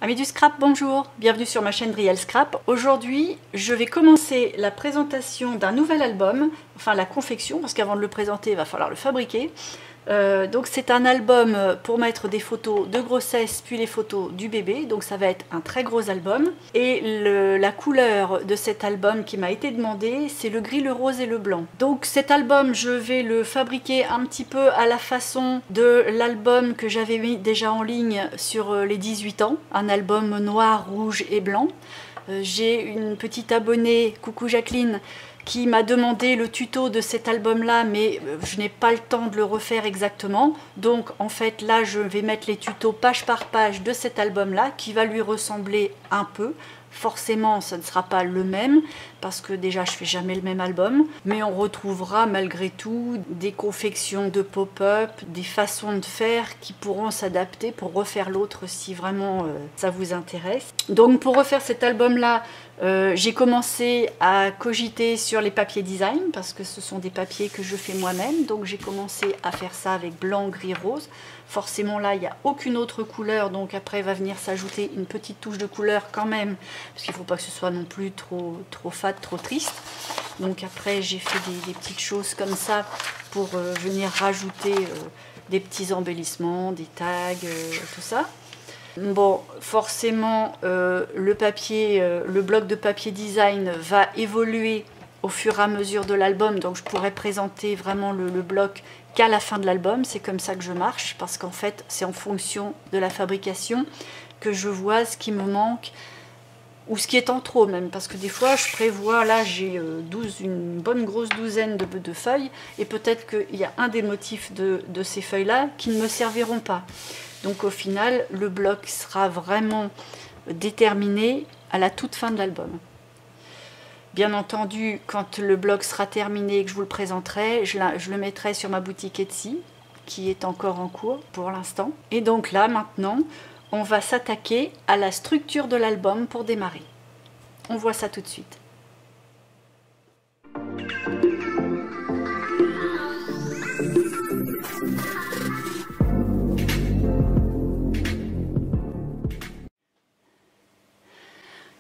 Amis du scrap, bonjour, bienvenue sur ma chaîne Brielle Scrap. Aujourd'hui, je vais commencer la présentation d'un nouvel album, enfin la confection, parce qu'avant de le présenter, il va falloir le fabriquer. Donc c'est un album pour mettre des photos de grossesse, puis les photos du bébé, donc ça va être un très gros album. Et la couleur de cet album qui m'a été demandée, c'est le gris, le rose et le blanc. Donc cet album, je vais le fabriquer un petit peu à la façon de l'album que j'avais mis déjà en ligne sur les 18 ans, un album noir, rouge et blanc. J'ai une petite abonnée, coucou Jacqueline, qui m'a demandé le tuto de cet album-là, mais je n'ai pas le temps de le refaire exactement. Donc en fait là, je vais mettre les tutos page par page de cet album-là, qui va lui ressembler un peu. Forcément, ça ne sera pas le même, parce que déjà, je fais jamais le même album. Mais on retrouvera malgré tout des confections de pop-up, des façons de faire qui pourront s'adapter pour refaire l'autre si vraiment ça vous intéresse. Donc pour refaire cet album-là, j'ai commencé à cogiter sur les papiers design, parce que ce sont des papiers que je fais moi-même. Donc j'ai commencé à faire ça avec blanc, gris, rose. Forcément là, il n'y a aucune autre couleur, donc après va venir s'ajouter une petite touche de couleur quand même, parce qu'il ne faut pas que ce soit non plus trop fade, trop triste. Donc après j'ai fait des petites choses comme ça pour venir rajouter des petits embellissements, des tags, tout ça. Bon, forcément le papier, le bloc de papier design va évoluer au fur et à mesure de l'album, donc je pourrais présenter vraiment le bloc qu'à la fin de l'album. C'est comme ça que je marche, parce qu'en fait c'est en fonction de la fabrication que je vois ce qui me manque ou ce qui est en trop même, parce que des fois je prévois, là j'ai une bonne grosse douzaine de feuilles, et peut-être qu'il y a un des motifs de ces feuilles là qui ne me serviront pas. Donc au final le bloc sera vraiment déterminé à la toute fin de l'album. Bien entendu, quand le bloc sera terminé et que je vous le présenterai, je le mettrai sur ma boutique Etsy, qui est encore en cours pour l'instant. Et donc là, maintenant, on va s'attaquer à la structure de l'album pour démarrer. On voit ça tout de suite.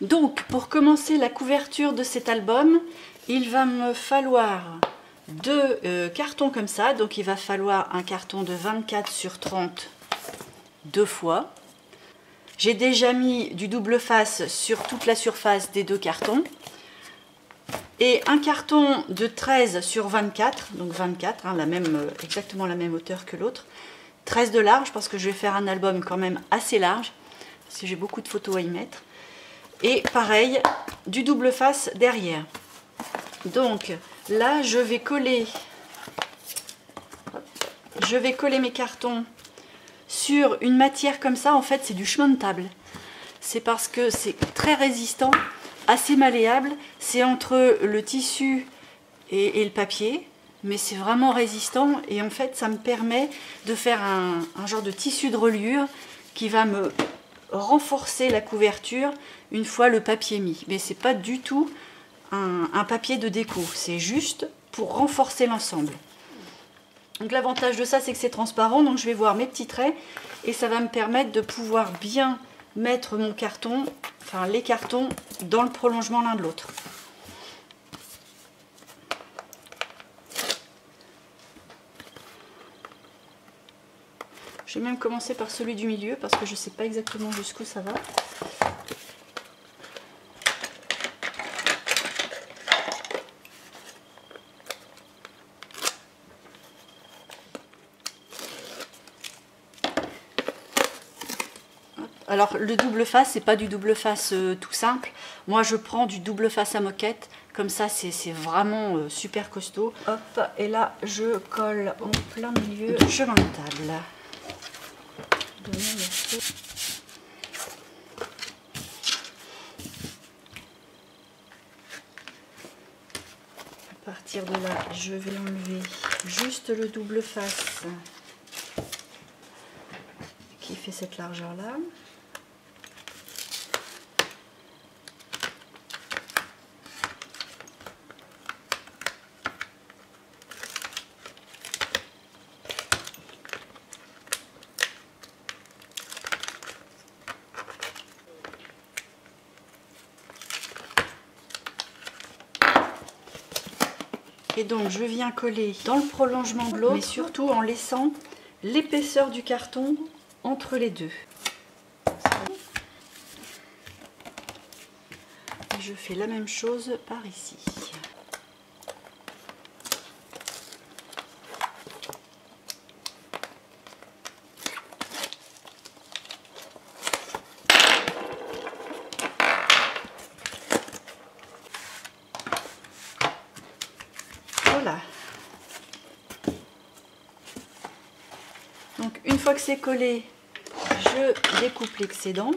Donc, pour commencer la couverture de cet album, il va me falloir deux cartons comme ça. Donc, il va falloir un carton de 24 sur 30 deux fois. J'ai déjà mis du double face sur toute la surface des deux cartons. Et un carton de 13 sur 24, donc 24, hein, exactement la même hauteur que l'autre. 13 de large, parce que je vais faire un album quand même assez large, parce que j'ai beaucoup de photos à y mettre. Et pareil, du double face derrière. Donc là, je vais coller mes cartons sur une matière comme ça. En fait, c'est du chemin de table. C'est parce que c'est très résistant, assez malléable. C'est entre le tissu et le papier, mais c'est vraiment résistant. Et en fait, ça me permet de faire un genre de tissu de reliure qui va me renforcer la couverture une fois le papier mis. Mais c'est pas du tout un papier de déco, c'est juste pour renforcer l'ensemble. Donc l'avantage de ça, c'est que c'est transparent, donc je vais voir mes petits traits et ça va me permettre de pouvoir bien mettre mon carton, enfin les cartons, dans le prolongement l'un de l'autre. Je vais même commencer par celui du milieu parce que je ne sais pas exactement jusqu'où ça va. Alors le double face, c'est pas du double face tout simple. Moi je prends du double face à moquette, comme ça c'est vraiment super costaud. Hop, et là je colle en plein milieu du chemin de table. À partir de là, je vais enlever juste le double face qui fait cette largeur là. Et donc je viens coller dans le prolongement de l'autre, mais surtout en laissant l'épaisseur du carton entre les deux. Et je fais la même chose par ici. Voilà. Donc une fois que c'est collé, je découpe l'excédent.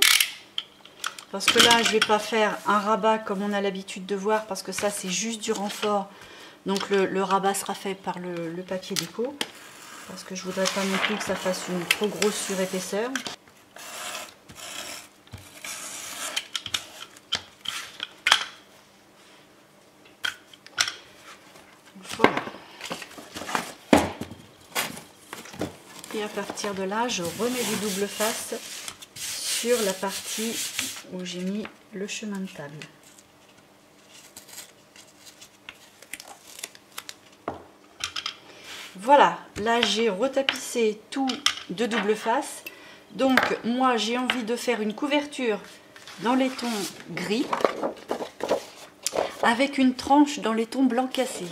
Parce que là, je ne vais pas faire un rabat comme on a l'habitude de voir, parce que ça, c'est juste du renfort. Donc le rabat sera fait par le papier déco. Parce que je ne voudrais pas non plus que ça fasse une trop grosse surépaisseur. Voilà. Et à partir de là, je remets du double face sur la partie où j'ai mis le chemin de table. Voilà, là j'ai retapissé tout de double face. Donc moi j'ai envie de faire une couverture dans les tons gris avec une tranche dans les tons blanc cassé.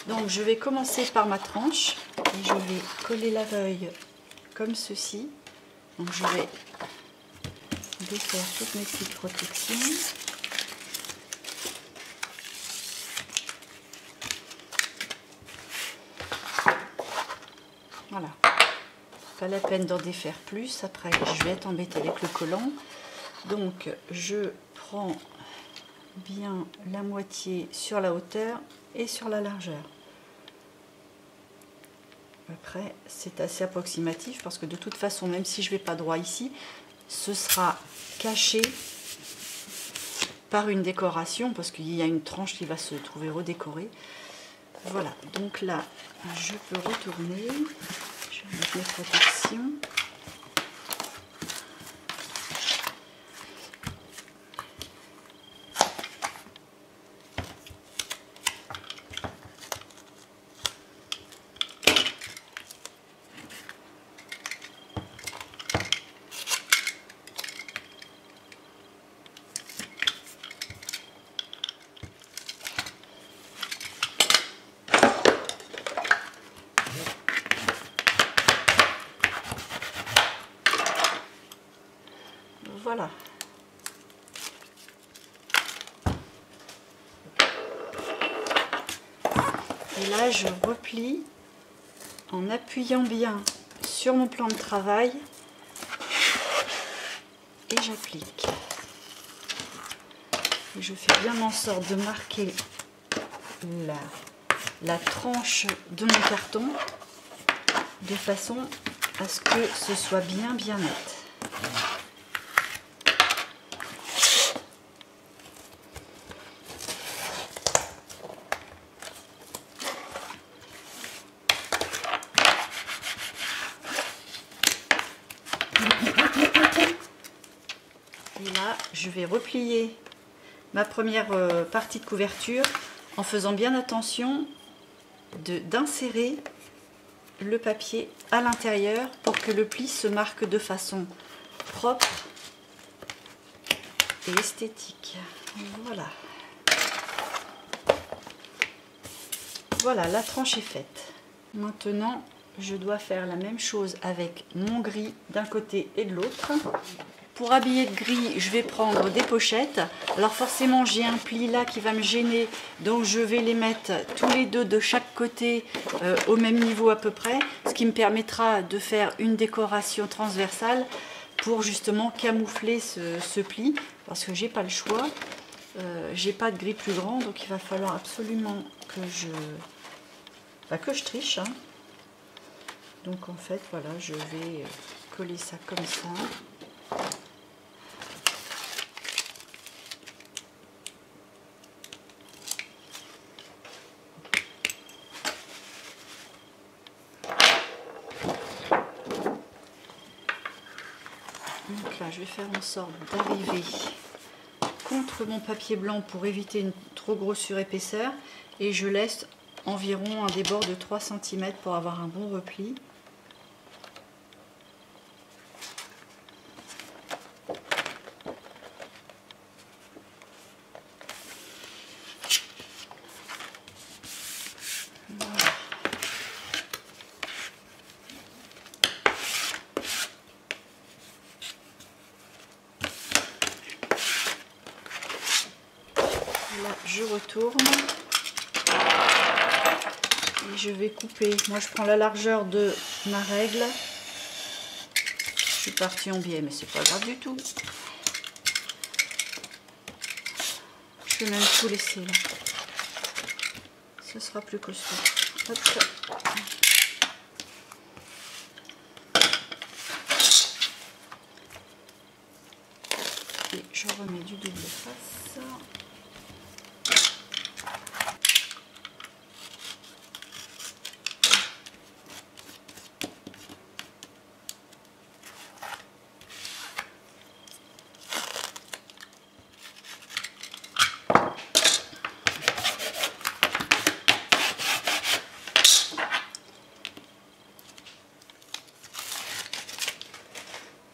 Donc je vais commencer par ma tranche et je vais coller la feuille comme ceci. Donc je vais défaire toutes mes petites protections. Voilà, pas la peine d'en défaire plus, après je vais être embêtée avec le collant. Donc je prends bien la moitié sur la hauteur et sur la largeur. Après c'est assez approximatif parce que de toute façon, même si je ne vais pas droit ici, ce sera caché par une décoration parce qu'il y a une tranche qui va se trouver redécorée. Voilà, donc là je peux retourner, je vais mettre mes protections. Voilà. Et là, je replie en appuyant bien sur mon plan de travail et j'applique. Et je fais bien en sorte de marquer la tranche de mon carton de façon à ce que ce soit bien net. Et là, je vais replier ma première partie de couverture en faisant bien attention d'insérer le papier à l'intérieur pour que le pli se marque de façon propre et esthétique. Voilà. Voilà, la tranche est faite. Maintenant, je dois faire la même chose avec mon gris d'un côté et de l'autre. Pour habiller de gris, je vais prendre des pochettes. Alors forcément, j'ai un pli là qui va me gêner, donc je vais les mettre tous les deux de chaque côté au même niveau à peu près, ce qui me permettra de faire une décoration transversale pour justement camoufler ce pli, parce que j'ai pas le choix. J'ai pas de gris plus grand, donc il va falloir absolument que je triche. Hein. Donc en fait, voilà, je vais coller ça comme ça. Donc là, je vais faire en sorte d'arriver contre mon papier blanc pour éviter une trop grosse surépaisseur et je laisse environ un débord de 3 cm pour avoir un bon repli. Là, je retourne et je vais couper. Moi, je prends la largeur de ma règle. Je suis partie en biais, mais c'est pas grave du tout. Je vais même tout laisser là. Ce sera plus costaud. Hop. Et je remets du double face.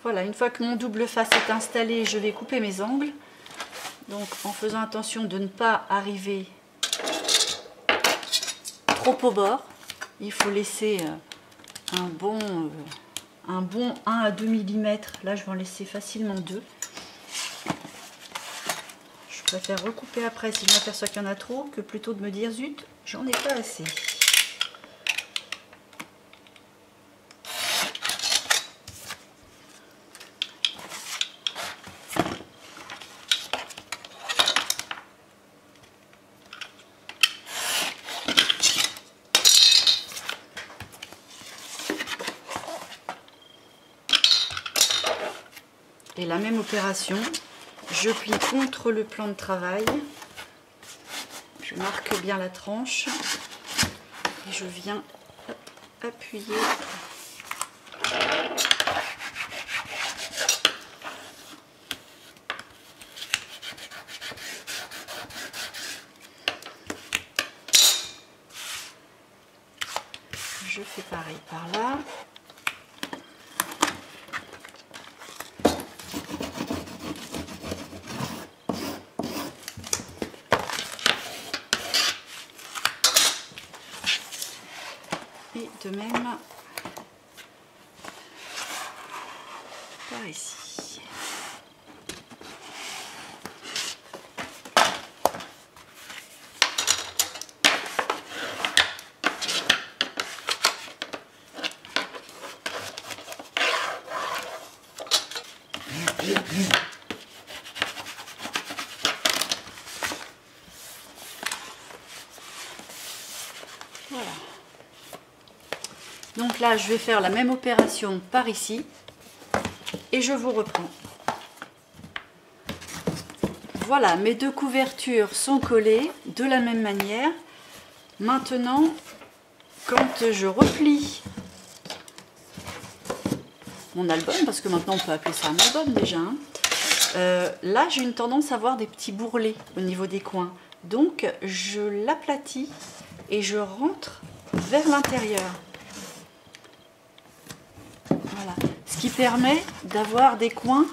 Voilà, une fois que mon double face est installé, je vais couper mes angles. Donc en faisant attention de ne pas arriver trop au bord. Il faut laisser un bon 1 à 2 mm. Là, je vais en laisser facilement 2. Je préfère recouper après si je m'aperçois qu'il y en a trop, que plutôt de me dire zut, j'en ai pas assez. Et la même opération, je plie contre le plan de travail, je marque bien la tranche et je viens appuyer. Je fais pareil par là. Et de même par ici. Voilà. Donc là, je vais faire la même opération par ici et je vous reprends. Voilà, mes deux couvertures sont collées de la même manière. Maintenant, quand je replie mon album, parce que maintenant on peut appeler ça un album déjà, hein, là j'ai une tendance à avoir des petits bourrelets au niveau des coins. Donc je l'aplatis et je rentre vers l'intérieur. Voilà. Ce qui permet d'avoir des coins,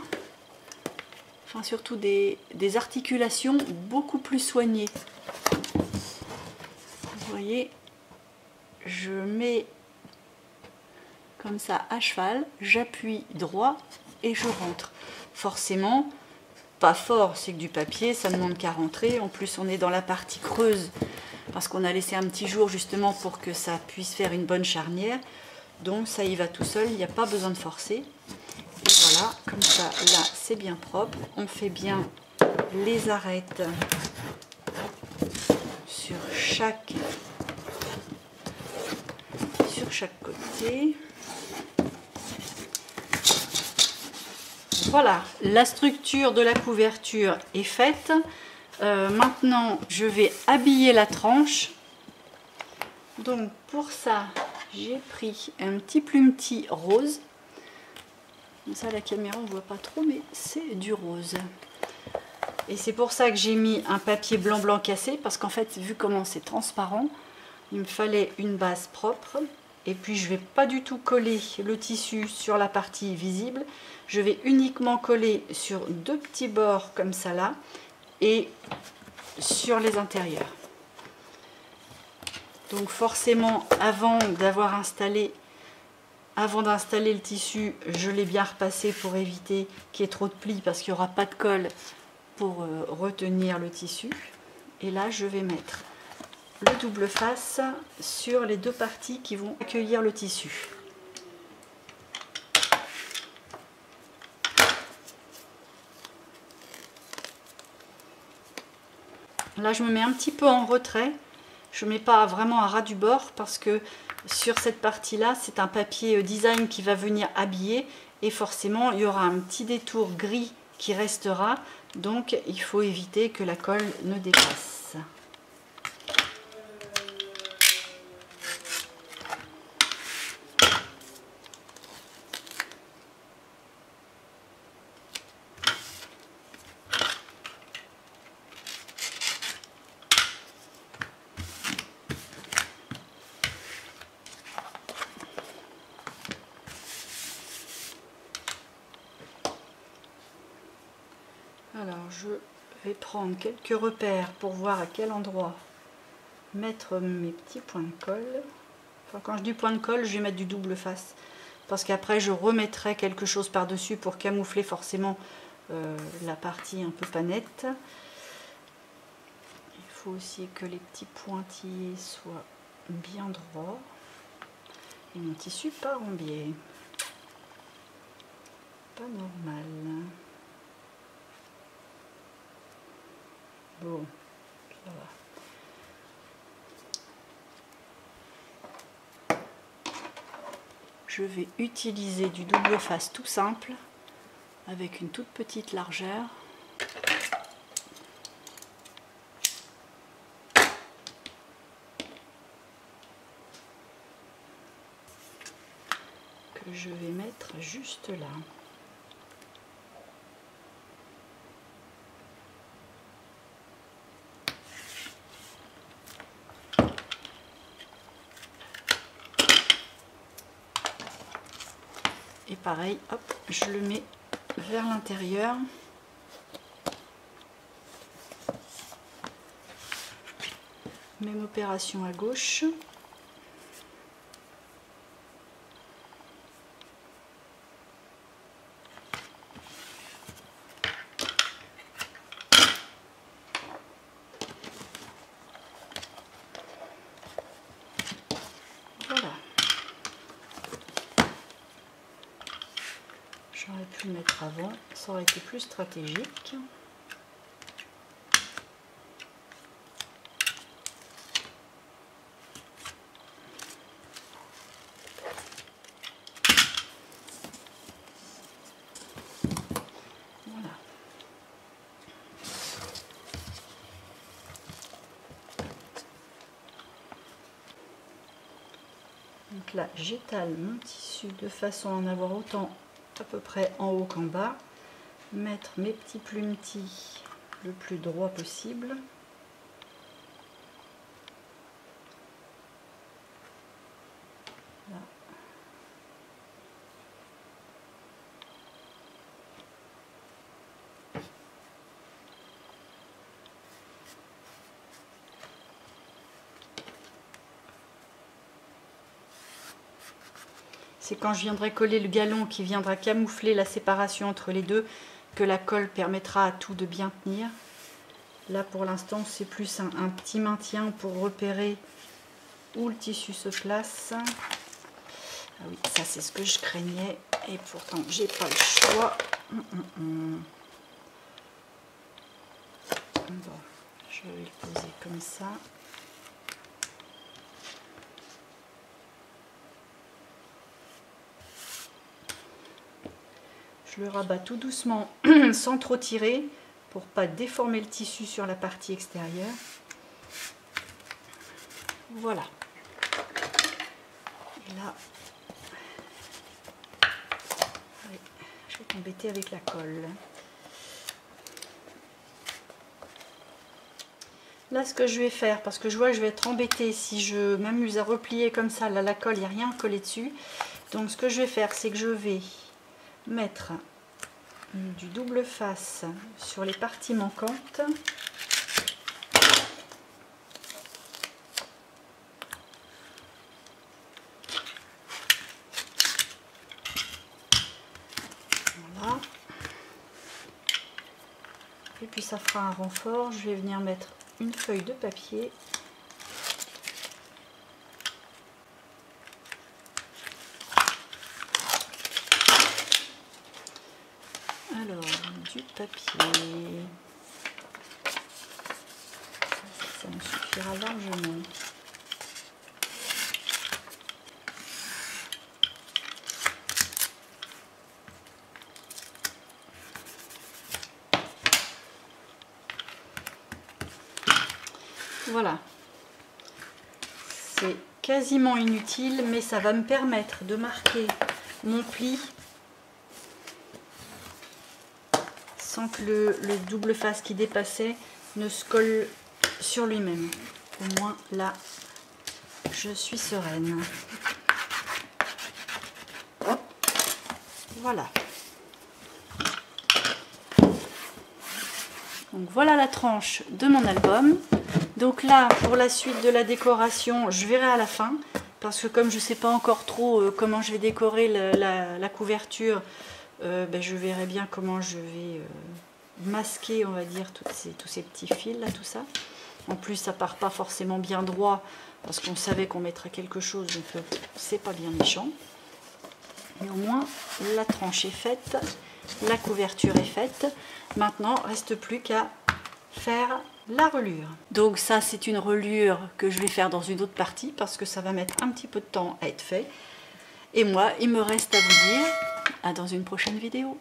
enfin surtout des articulations beaucoup plus soignées. Vous voyez, je mets comme ça à cheval, j'appuie droit et je rentre. Forcément, pas fort, c'est que du papier, ça ne demande qu'à rentrer. En plus, on est dans la partie creuse parce qu'on a laissé un petit jour justement pour que ça puisse faire une bonne charnière. Donc ça y va tout seul, il n'y a pas besoin de forcer. Et voilà, comme ça, là, c'est bien propre. On fait bien les arêtes sur chaque côté. Voilà, la structure de la couverture est faite. Maintenant, je vais habiller la tranche. Donc pour ça, j'ai pris un petit plumetis rose. Comme ça, la caméra, on ne voit pas trop, mais c'est du rose. Et c'est pour ça que j'ai mis un papier blanc cassé, parce qu'en fait, vu comment c'est transparent, il me fallait une base propre. Et puis je ne vais pas du tout coller le tissu sur la partie visible. Je vais uniquement coller sur deux petits bords comme ça là et sur les intérieurs. Donc forcément, avant d'installer le tissu, je l'ai bien repassé pour éviter qu'il y ait trop de plis parce qu'il n'y aura pas de colle pour retenir le tissu. Et là, je vais mettre le double face sur les deux parties qui vont accueillir le tissu. Là, je me mets un petit peu en retrait. Je ne mets pas vraiment à ras du bord parce que sur cette partie-là, c'est un papier design qui va venir habiller et forcément, il y aura un petit détour gris qui restera. Donc, il faut éviter que la colle ne dépasse. Alors je vais prendre quelques repères pour voir à quel endroit mettre mes petits points de colle. Enfin, quand je dis point de colle, je vais mettre du double face parce qu'après je remettrai quelque chose par dessus pour camoufler forcément la partie un peu pas nette. Il faut aussi que les petits pointillés soient bien droits et mon tissu part en biais. Pas normal. Bon, ça va. Je vais utiliser du double face tout simple avec une toute petite largeur. Que je vais mettre juste là. Et pareil, hop, je le mets vers l'intérieur. Même opération à gauche. Voilà. J'aurais pu le mettre avant, ça aurait été plus stratégique. Voilà. Donc là, j'étale mon tissu de façon à en avoir autant à peu près en haut qu'en bas. Mettre mes petits plumetis le plus droit possible. Là. C'est quand je viendrai coller le galon qui viendra camoufler la séparation entre les deux que la colle permettra à tout de bien tenir. Là pour l'instant c'est plus un petit maintien pour repérer où le tissu se place. Ah oui, ça c'est ce que je craignais et pourtant j'ai pas le choix. Bon, je vais le poser comme ça. Je le rabats tout doucement sans trop tirer pour pas déformer le tissu sur la partie extérieure. Voilà. Et là, je vais t'embêter avec la colle. Là, ce que je vais faire, parce que je vois que je vais être embêtée si je m'amuse à replier comme ça, là, la colle, il n'y a rien collé dessus. Donc, ce que je vais faire, c'est que je vais mettre du double face sur les parties manquantes. Voilà. Et puis ça fera un renfort. Je vais venir mettre une feuille de papier. Alors, du papier. Ça me suffira largement. Voilà, c'est quasiment inutile, mais ça va me permettre de marquer mon pli sans que le double face qui dépassait ne se colle sur lui-même. Au moins là, je suis sereine. Voilà. Donc voilà la tranche de mon album. Donc là, pour la suite de la décoration, je verrai à la fin, parce que comme je ne sais pas encore trop comment je vais décorer la couverture, je verrai bien comment je vais masquer, on va dire, tous ces petits fils là, tout ça. En plus, ça part pas forcément bien droit, parce qu'on savait qu'on mettrait quelque chose, donc c'est pas bien méchant. Mais au moins, la tranche est faite, la couverture est faite. Maintenant, reste plus qu'à faire la relure. Donc ça, c'est une relure que je vais faire dans une autre partie parce que ça va mettre un petit peu de temps à être fait. Et moi, il me reste à vous dire à dans une prochaine vidéo.